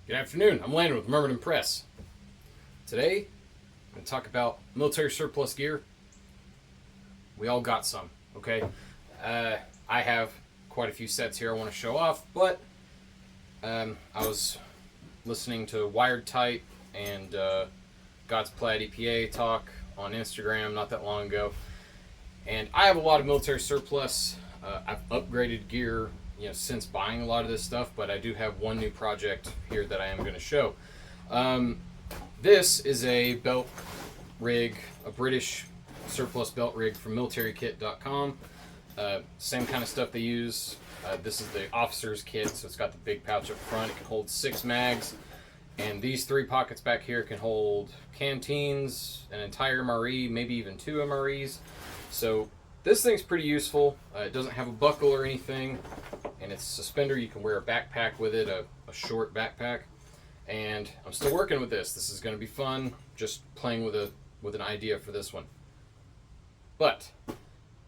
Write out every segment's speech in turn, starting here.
Good afternoon. I'm Landon with Mermaid Press. Today, I'm going to talk about military surplus gear. We all got some, okay? I have quite a few sets here I want to show off, but I was listening to Wired Tight and God's Plaid EPA talk on Instagram not that long ago, and I have a lot of military surplus. I've upgraded gear since buying a lot of this stuff, but I do have one new project here that I am going to show. This is a belt rig, a British surplus belt rig from militarykit.com. Same kind of stuff they use. This is the officer's kit, so it's got the big pouch up front. It can hold 6 mags, and these 3 pockets back here can hold canteens, an entire MRE, maybe even 2 MREs. So this thing's pretty useful. It doesn't have a buckle or anything, and it's a suspender. You can wear a backpack with it, a short backpack. And I'm still working with this. This is going to be fun, just playing with an idea for this one. But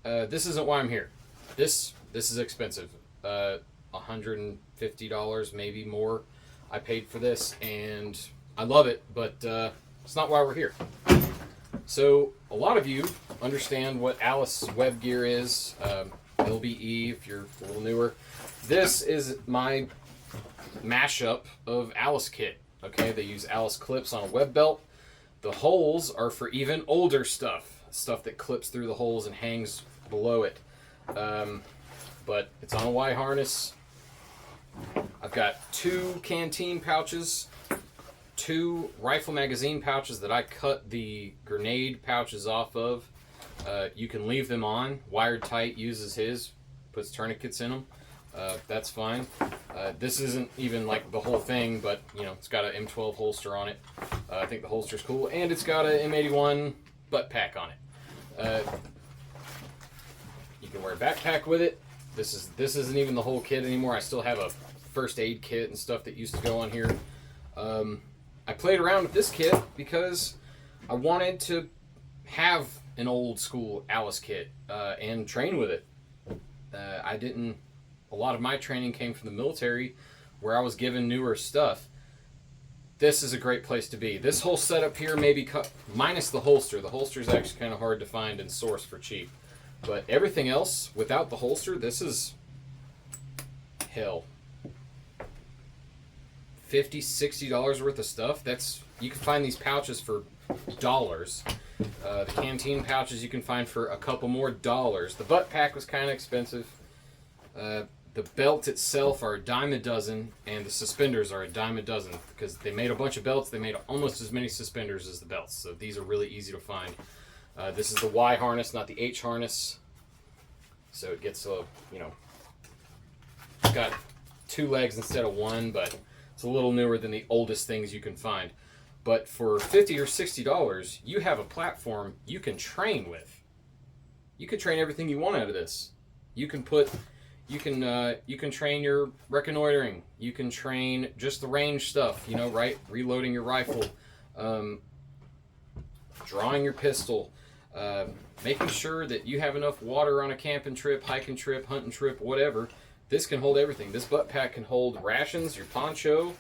this isn't why I'm here. This is expensive. $150, maybe more. I paid for this, and I love it, but it's not why we're here. So a lot of you understand what Alice web gear is, LBE if you're a little newer. This is my mashup of Alice kit. Okay, they use Alice clips on a web belt. The holes are for even older stuff that clips through the holes and hangs below it. But it's on a Y harness. I've got 2 canteen pouches, 2 rifle magazine pouches that I cut the grenade pouches off of. You can leave them on. Wired Tight uses his, puts tourniquets in them. That's fine. This isn't even like the whole thing, but it's got an M12 holster on it. I think the holster's cool, and it's got an M81 butt pack on it. You can wear a backpack with it. This isn't even the whole kit anymore. I still have a first aid kit and stuff that used to go on here. I played around with this kit because I wanted to have an old school Alice kit and train with it. A lot of my training came from the military where I was given newer stuff. This is a great place to be. This whole setup here maybe minus the holster. The holster is actually kind of hard to find and source for cheap. But everything else without the holster, this is hell. $50, $60 worth of stuff. You can find these pouches for dollars. The canteen pouches you can find for a couple more dollars. The butt pack was kind of expensive. The belt itself are a dime a dozen, and the suspenders are a dime a dozen because they made a bunch of belts. They made almost as many suspenders as the belts, so these are really easy to find. This is the Y harness, not the H harness. So it gets it's got 2 legs instead of 1, but it's a little newer than the oldest things you can find. But for $50 or $60, you have a platform you can train with. You can train everything you want out of this. You can train your reconnoitering. You can train just the range stuff, right? Reloading your rifle, drawing your pistol, making sure that you have enough water on a camping trip, hiking trip, hunting trip, whatever. This can hold everything. This butt pack can hold rations, your poncho.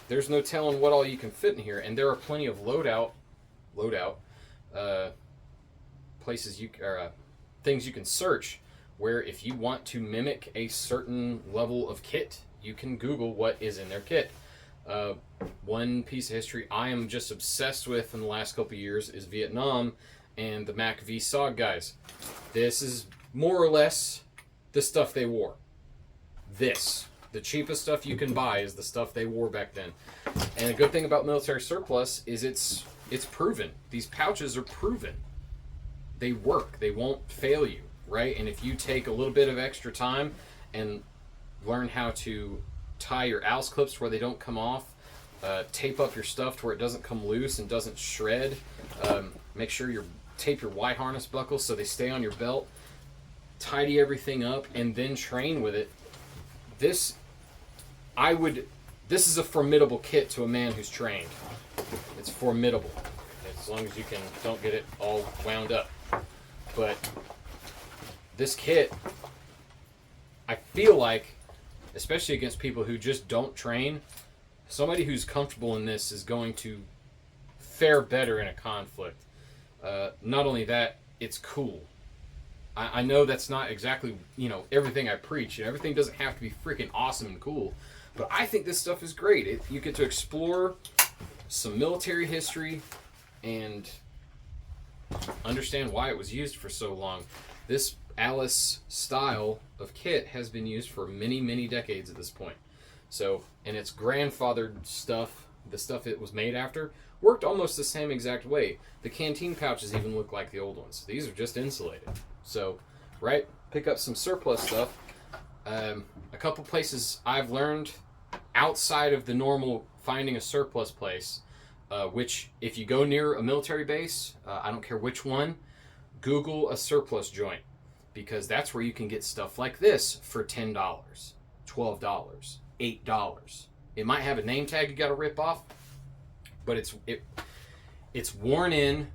There's no telling what all you can fit in here, and there are plenty of loadout places things you can search. Where if you want to mimic a certain level of kit, you can Google what is in their kit. One piece of history I am just obsessed with in the last couple of years is Vietnam and the MAC-V SOG guys. This is more or less the stuff they wore. The cheapest stuff you can buy is the stuff they wore back then. And the good thing about military surplus is it's proven. These pouches are proven. They work. They won't fail you. Right? And if you take a little bit of extra time and learn how to tie your Alice clips where they don't come off, tape up your stuff to where it doesn't come loose and doesn't shred, make sure you tape your Y harness buckles so they stay on your belt, tidy everything up, and then train with it. This is a formidable kit to a man who's trained. It's formidable, as long as you don't get it all wound up. But this kit, I feel like, especially against people who just don't train, somebody who's comfortable in this is going to fare better in a conflict. Not only that, it's cool. I know that's not exactly, everything I preach. Everything doesn't have to be freaking awesome and cool. But I think this stuff is great. You get to explore some military history and understand why it was used for so long. This Alice style of kit has been used for many, many decades at this point. So, and its grandfathered stuff, the stuff it was made after, worked almost the same exact way. The canteen pouches even look like the old ones. These are just insulated. So, right, pick up some surplus stuff. A couple places I've learned outside of the normal finding a surplus place, which if you go near a military base, I don't care which one, Google a surplus joint, because that's where you can get stuff like this for $10, $12, $8. It might have a name tag you got to rip off, but it's worn in.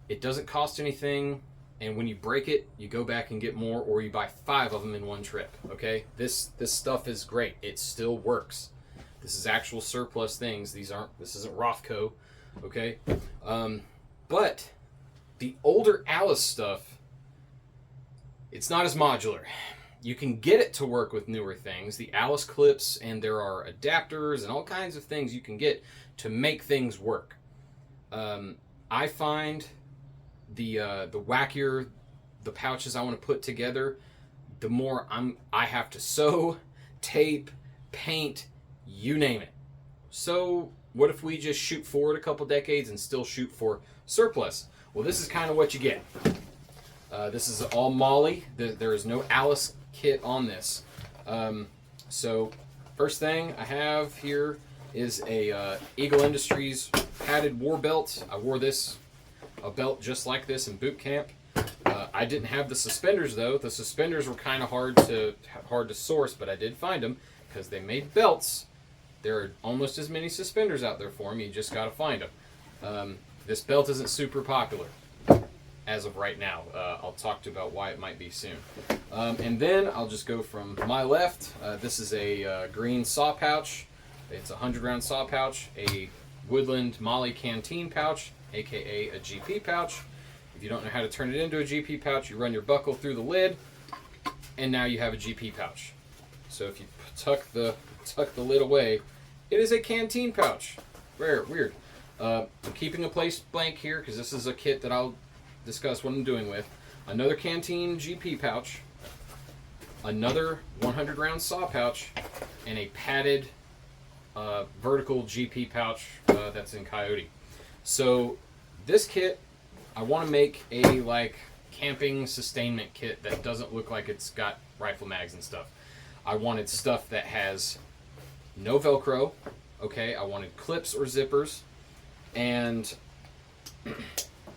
It doesn't cost anything, and when you break it, you go back and get more, or you buy 5 of them in one trip. Okay, this stuff is great. It still works. This is actual surplus things. This isn't Rothko. Okay, but the older Alice stuff, it's not as modular. You can get it to work with newer things, the Alice clips, and there are adapters and all kinds of things you can get to make things work. I find the wackier the pouches I want to put together, the more I have to sew, tape, paint, you name it. So what if we just shoot forward a couple decades and still shoot for surplus? Well, this is kind of what you get. This is all Molly. There is no Alice kit on this. So first thing I have here is a Eagle Industries padded war belt. I wore a belt just like this in boot camp. I didn't have the suspenders though. The suspenders were kind of hard to source, but I did find them because they made belts. There are almost as many suspenders out there for them. You just got to find them. This belt isn't super popular as of right now. I'll talk to you about why it might be soon. And then I'll just go from my left. This is a green saw pouch. It's a 100-round saw pouch, a Woodland Molly canteen pouch, aka a GP pouch. If you don't know how to turn it into a GP pouch, you run your buckle through the lid, and now you have a GP pouch. So if you tuck the lid away, it is a canteen pouch. Very weird. I'm keeping a place blank here because this is a kit that I'll discuss what I'm doing with. Another canteen GP pouch, another 100-round saw pouch, and a padded vertical GP pouch that's in Coyote. So this kit, I want to make a camping sustainment kit that doesn't look like it's got rifle mags and stuff. I wanted stuff that has no Velcro. Okay, I wanted clips or zippers, and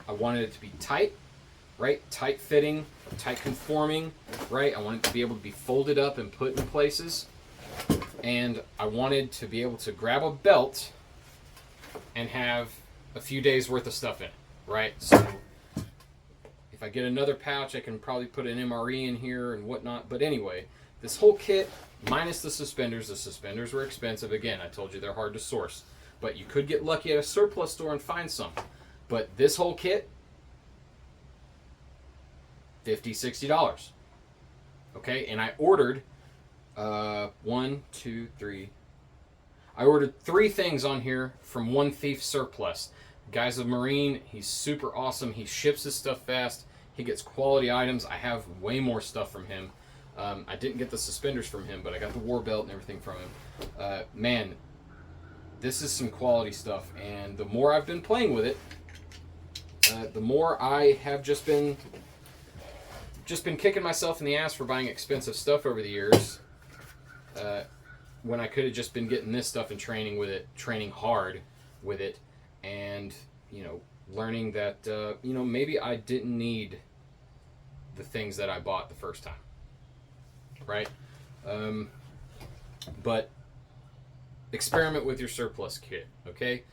I wanted it to be tight, right? Tight fitting, tight conforming, right? I wanted it to be able to be folded up and put in places. And I wanted to be able to grab a belt and have a few days worth of stuff in it, right? So if I get another pouch, I can probably put an MRE in here and whatnot. But anyway, this whole kit, minus the suspenders were expensive. Again, I told you they're hard to source. But you could get lucky at a surplus store and find some. But this whole kit, $50, $60. Okay, and I ordered I ordered 3 things on here from One Thief Surplus. Guy's a Marine. He's super awesome. He ships his stuff fast. He gets quality items. I have way more stuff from him. I didn't get the suspenders from him, but I got the war belt and everything from him. Man, this is some quality stuff. And the more I've been playing with it, the more I have just been kicking myself in the ass for buying expensive stuff over the years. When I could have just been getting this stuff and training with it, training hard with it, and learning that maybe I didn't need the things that I bought the first time, right? But experiment with your surplus kit, okay?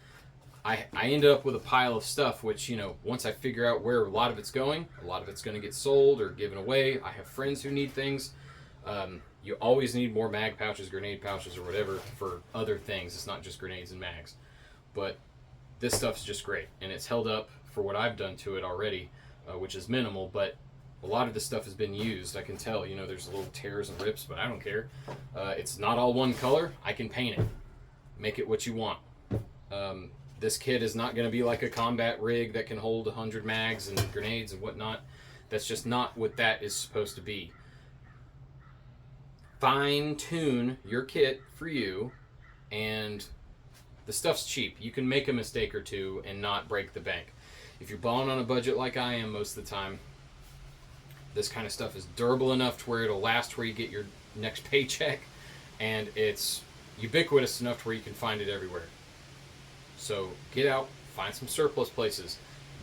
I ended up with a pile of stuff, which once I figure out where a lot of it's going to get sold or given away. I have friends who need things. You always need more mag pouches, grenade pouches, or whatever for other things. It's not just grenades and mags. But this stuff's just great, and it's held up for what I've done to it already, which is minimal, but a lot of this stuff has been used. I can tell, you know, there's little tears and rips, but I don't care. It's not all one color. I can paint it. Make it what you want. This kit is not going to be like a combat rig that can hold 100 mags and grenades and whatnot. That's just not what that is supposed to be. Fine tune your kit for you, and the stuff's cheap. You can make a mistake or two and not break the bank. If you're balling on a budget like I am most of the time, this kind of stuff is durable enough to where it'll last where you get your next paycheck, and it's ubiquitous enough to where you can find it everywhere. So get out, find some surplus places.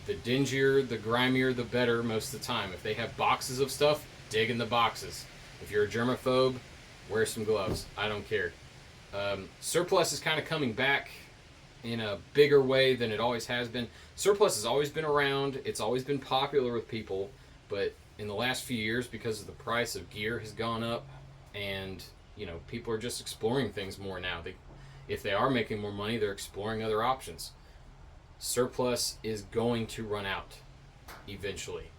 The dingier, the grimier, the better most of the time. If they have boxes of stuff, dig in the boxes. If you're a germaphobe, wear some gloves. I don't care. Surplus is kind of coming back in a bigger way than it always has been. Surplus has always been around. It's always been popular with people. But in the last few years, because of the price of gear has gone up, and you know, people are just exploring things more now. If they are making more money, they're exploring other options. Surplus is going to run out eventually.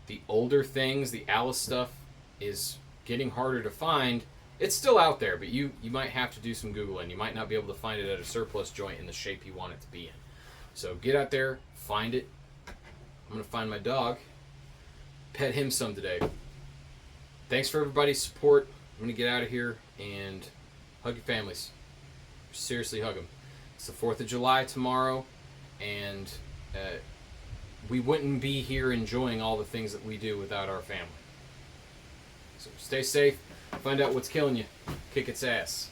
The older things, the Alice stuff, is getting harder to find. It's still out there, but you might have to do some Googling. You might not be able to find it at a surplus joint in the shape you want it to be in. So get out there, find it. I'm going to find my dog, pet him some today. Thanks for everybody's support. I'm going to get out of here and hug your families. Seriously, hug them. It's the 4th of July tomorrow, and we wouldn't be here enjoying all the things that we do without our family. So stay safe. Find out what's killing you. Kick its ass.